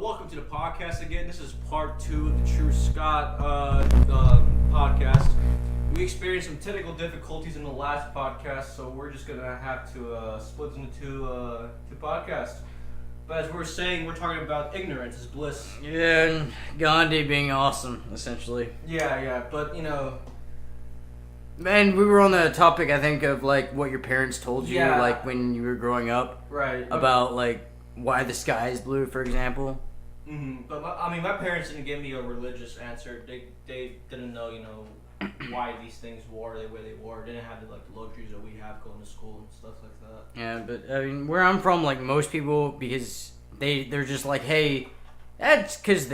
welcome to the podcast again. This is part 2 of the True Scott podcast. We experienced some technical difficulties in the last podcast, so we're just gonna have to split into two podcasts. But as we were saying, we're talking about ignorance is bliss. Yeah, and Gandhi being awesome, essentially. Yeah, but you know. And we were on the topic, I think, of like what your parents told you, Yeah. like when you were growing up, Right. about like why the sky is blue, for example. But my parents didn't give me a religious answer. They didn't know, why these things were the way they were. They didn't have the luxuries that we have going to school and stuff like that. Yeah, but I mean, where I'm from, like most people, because they're just like, hey, that's because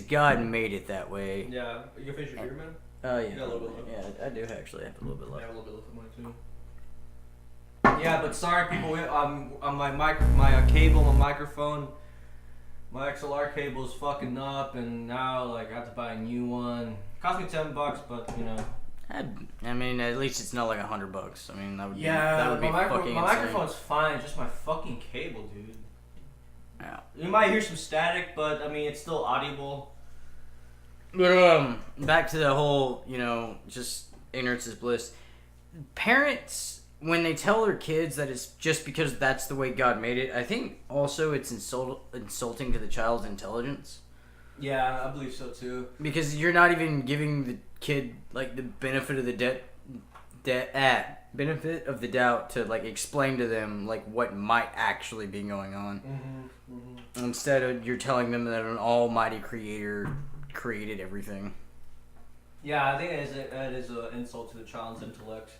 God made it that way. Yeah, you finish your beer, man? Yeah. You got a little bit left. Yeah, I do actually have a little bit I left. have a little bit left of mine too. Yeah, but sorry people, on my cable, my microphone, my XLR cable is fucking up, and now like I have to buy a new one. Cost me $10, but you know. I mean, at least it's not like $100. I mean, that would be my fucking insane. microphone's fine. It's just my fucking cable, dude. Yeah. You might hear some static, but I mean it's still audible. But back to the whole, just ignorance is bliss. Parents, when they tell their kids that it's just because that's the way God made it, I think also it's insulting to the child's intelligence. Yeah, I believe so too. Because you're not even giving the kid like the benefit of the benefit of the doubt to like explain to them like what might actually be going on. Instead of you're telling them that an almighty creator created everything. Yeah, I think that is an insult to the child's intellect.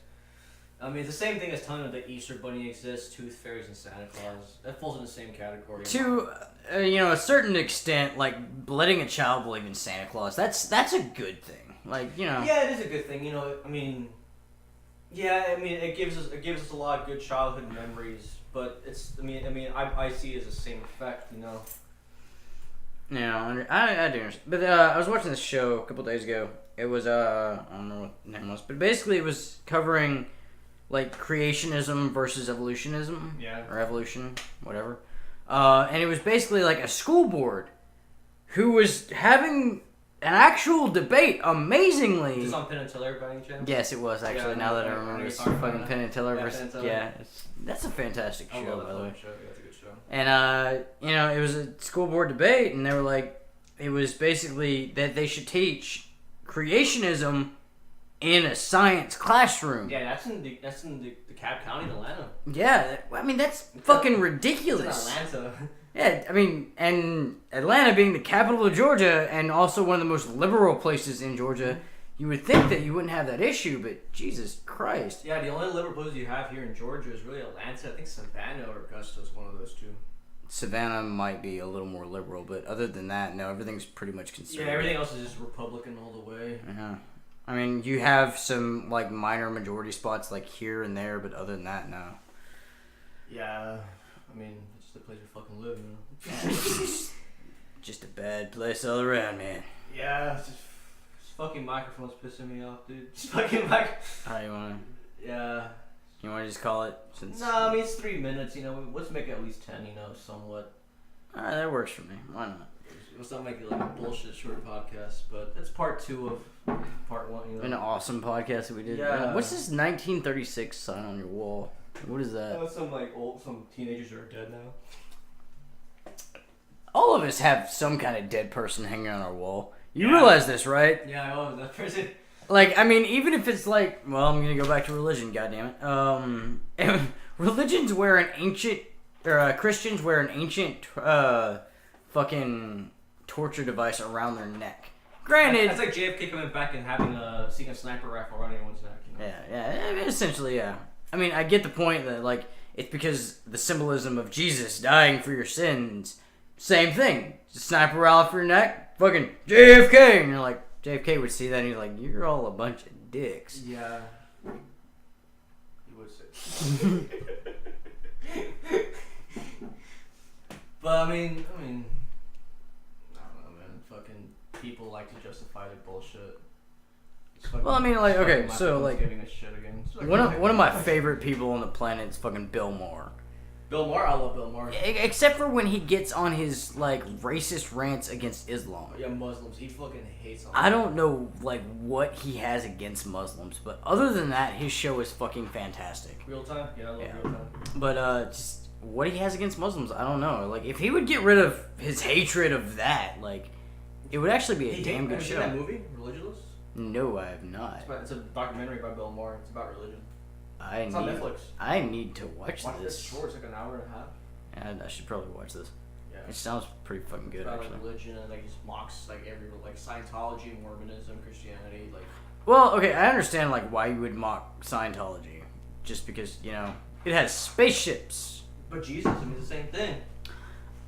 I mean, it's the same thing as telling them that Easter Bunny exists, Tooth Fairies, and Santa Claus. That falls in the same category. To a certain extent, like letting a child believe in Santa Claus, that's a good thing. Like Yeah, it is a good thing. I mean, it gives us a lot of good childhood memories. But I see it as the same effect. Yeah, I do understand. But I was watching this show a couple days ago. It was I don't know what the name was, but basically it was covering like creationism versus evolutionism. Yeah. Or evolution, whatever. And it was basically like a school board who was having an actual debate, amazingly. Is this on Penn and Teller by any chance? Yes, it was actually. Yeah, now that I I remember, know it's you're talking fucking about Penn and Teller Yeah, versus Penn and Teller. yeah. That's a fantastic I show, love by the way. that show. Yeah, it's a good show. And it was a school board debate, and they were like, it was basically that they should teach creationism in a science classroom. Yeah, that's in DeKalb County in Atlanta. Yeah, I mean that's fucking It's ridiculous. in Atlanta. Yeah, I mean, and Atlanta being the capital of Georgia and also one of the most liberal places in Georgia, you would think that you wouldn't have that issue, but Jesus Christ. Yeah, the only liberal places you have here in Georgia is really Atlanta. I think Savannah or Augusta is one of those two. Savannah might be a little more liberal, but other than that, no, everything's pretty much conservative. Yeah, everything else is just Republican all the way. Yeah. I mean, you have some, like, minor majority spots, like, here and there, but other than that, no. Yeah, I mean, it's just the place we fucking live, Just a bad place all around, man. Yeah, it's just fucking microphone's pissing me off, dude. Just fucking How you wanna... Yeah. You wanna just call it since... No, I mean, it's 3 minutes, let's make it at least 10, somewhat. Alright, that works for me. Why not? Let's not make it like a bullshit short podcast, but that's part 2 of part 1, An awesome podcast that we did. Yeah. What's this 1936 sign on your wall? What is that? Some teenagers are dead now. All of us have some kind of dead person hanging on our wall. You realize this, right? Yeah, I love that person. Like, I mean, even if it's like, well, I'm gonna go back to religion, goddammit. Religions wear an ancient, or Christians wear an ancient, fucking torture device around their neck. Granted, That's like JFK coming back and seeing a sniper rifle around anyone's neck. yeah, essentially, yeah. I mean, I get the point that, like, it's because the symbolism of Jesus dying for your sins. Same thing. Sniper rifle for your neck, fucking JFK, and you're like, JFK would see that and he's like, you're all a bunch of dicks. Yeah. He would say. But I mean, I don't know, man. Fucking people like to justify their bullshit. Well, I mean, like, okay, so, like, giving a shit again. one of my favorite people on the planet is fucking Bill Maher. Bill Maher, I love Bill Maher. Except for when he gets on his like racist rants against Islam. Yeah, Muslims. He fucking hates them. I don't know like what he has against Muslims, but other than that, his show is fucking fantastic. Real time? Yeah, I love Yeah. real time. But just what he has against Muslims, I don't know. Like if he would get rid of his hatred of that, like it would actually be a damn good Have you show. seen that movie, Religionless? No, I have not. It's a documentary by Bill Maher. It's about religion. It's on Netflix. I need to watch Watch this. this short. It's like an hour and a half. And I should probably watch this. Yeah. It sounds pretty fucking good, About actually. like religion and like he just mocks like every like Scientology, Mormonism, Christianity, like. Well, okay, I understand like why you would mock Scientology, just because you know it has spaceships. But Jesus, I mean, it's the same thing.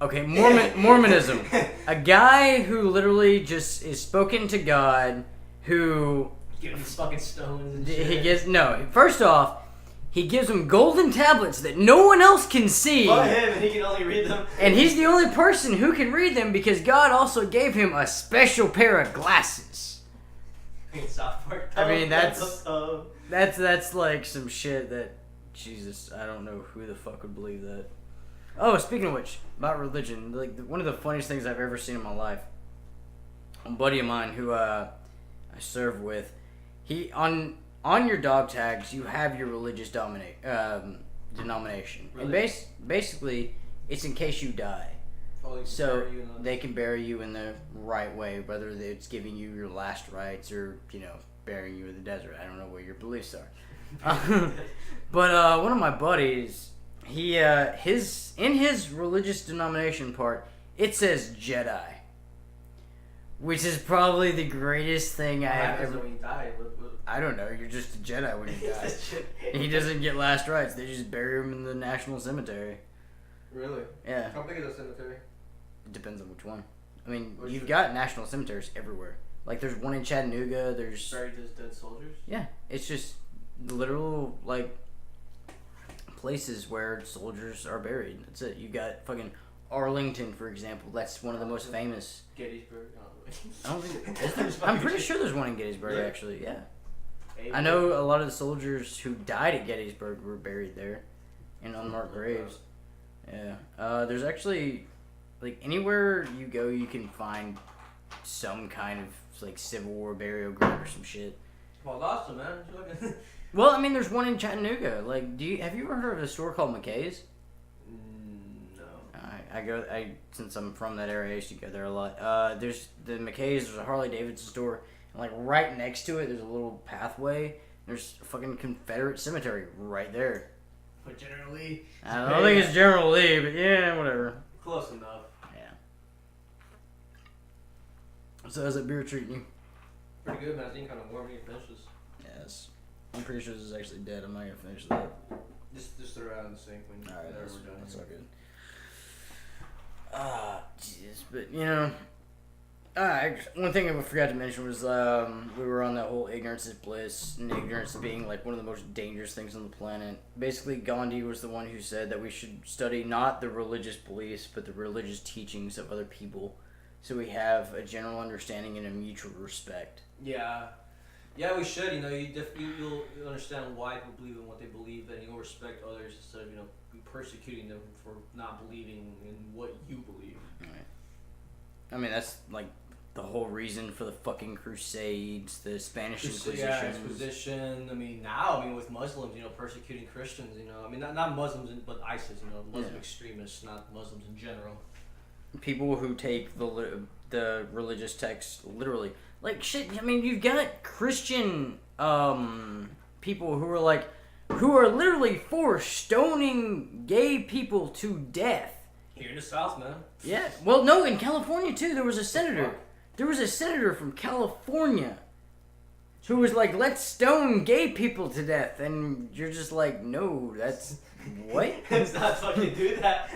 Okay, Mormonism, a guy who literally just is spoken to God, who Giving these fucking stones and he shit. gives no. First off, he gives him golden tablets that no one else can see. But him, and he can only read them. And he's the only person who can read them because God also gave him a special pair of glasses. South Park. I mean, that's like some shit that Jesus, I don't know who the fuck would believe that. Oh, speaking of which, about religion, like one of the funniest things I've ever seen in my life. A buddy of mine who I serve with, he on your dog tags you have your religious denomination, Really? and basically it's in case you die. So they can bury you in the right way, whether it's giving you your last rites or, you know, burying you in the desert. I don't know what your beliefs are. But one of my buddies, he in his religious denomination part, it says Jedi, which is probably the greatest thing I have ever. When you die, I don't know. You're just a Jedi when you die. He doesn't get last rites. They just bury him in the National Cemetery. Really? Yeah. How big is the cemetery? It depends on which one. I mean, Where's you've it? got national cemeteries everywhere. Like, there's one in Chattanooga. There's Buried his dead soldiers? yeah. It's just literal like places where soldiers are buried. That's it. You got fucking Arlington, for example. That's one of the most famous. Gettysburg. I don't think is there? I'm pretty sure there's one in Gettysburg. Really? Actually, yeah. I know a lot of the soldiers who died at Gettysburg were buried there in unmarked graves. Yeah. There's actually, like, anywhere you go, you can find some kind of, like, Civil War burial ground or some shit. Well, awesome, man. Well, I mean, there's one in Chattanooga. Like, have you ever heard of a store called McKay's? No. Since I'm from that area, I used to go there a lot. There's the McKay's, there's a Harley Davidson store, and, like, right next to it, there's a little pathway. There's a fucking Confederate cemetery right there. But generally, I don't think it's General Lee, but yeah, whatever. close enough. Yeah. So how's that beer treating you? Pretty good, man. I think kind of warm when you finish this. Yes. I'm pretty sure this is actually dead. I'm not gonna finish that. Just throw it out in the sink when Alright, whenever that's we're done. all good. Jesus, but you know, one thing I forgot to mention was we were on that whole ignorance is bliss, and ignorance being like one of the most dangerous things on the planet. Basically, Gandhi was the one who said that we should study not the religious beliefs, but the religious teachings of other people, so we have a general understanding and a mutual respect. Yeah. Yeah, we should. You know, you'll understand why people believe in what they believe, and you'll respect others instead of, you know, persecuting them for not believing in what you believe. Right. I mean, that's like the whole reason for the fucking Crusades, the Spanish Inquisition. Yeah, Inquisition. I mean, now, with Muslims, you know, persecuting Christians, you know, I mean, not Muslims, but ISIS, you know, Muslim extremists, not Muslims in general. People who take the religious text literally. Like, shit, I mean, you've got Christian people who are literally for stoning gay people to death. Here in the South, man. Yeah. Well, no, in California, too, there was a senator. There was a senator from California who was like, let's stone gay people to death. And you're just like, no, that's... What? Let's not fucking do that.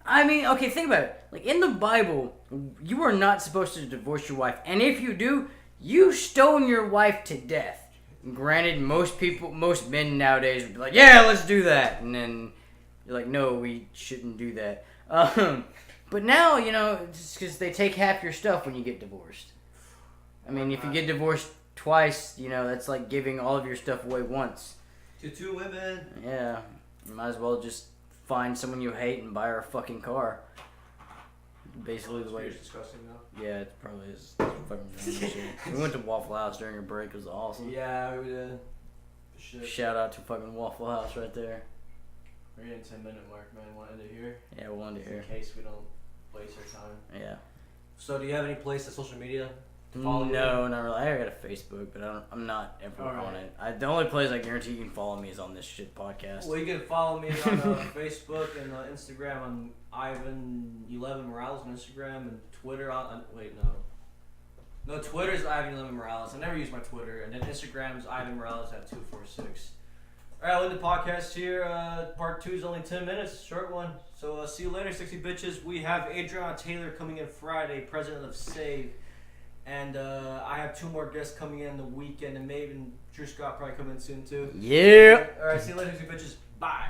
I mean, okay, think about it. Like, in the Bible, you are not supposed to divorce your wife. And if you do, you stone your wife to death. Granted, most men nowadays would be like, yeah, let's do that. And then you're like, no, we shouldn't do that. But now, you know, it's because they take half your stuff when you get divorced. I mean, if you get divorced twice, you know, that's like giving all of your stuff away once. To two women. Yeah, you might as well just find someone you hate and buy her a fucking car. Basically the way. It's disgusting though. Yeah, it probably is. It's fucking random shit. We went to Waffle House during a break. It was awesome. Yeah, we did. Shit. Shout out to fucking Waffle House right there. We're getting 10-minute mark, man. Want to end it here? Yeah, we wanted to hear. In case we don't waste our time. Yeah. So, do you have any place on social media to follow you? No, not really. I got a Facebook, but I'm not ever Alright. on it. The only place I guarantee you can follow me is on this shit podcast. Well, you can follow me on Facebook and Instagram on Ivan11 Morales on Instagram and Twitter on wait, no, Twitter's Ivan11 Morales. I never use my Twitter, and then Instagram's Ivan Morales at 246. All right, I'll end the podcast here. Part 2 is only 10 minutes, short one. So see you later, 60 bitches. We have Adriana Taylor coming in Friday, president of Save. And I have 2 more guests coming in the weekend, and maybe Drew Scott probably coming in soon too. Yeah. All right, see you later, 60 bitches. Bye.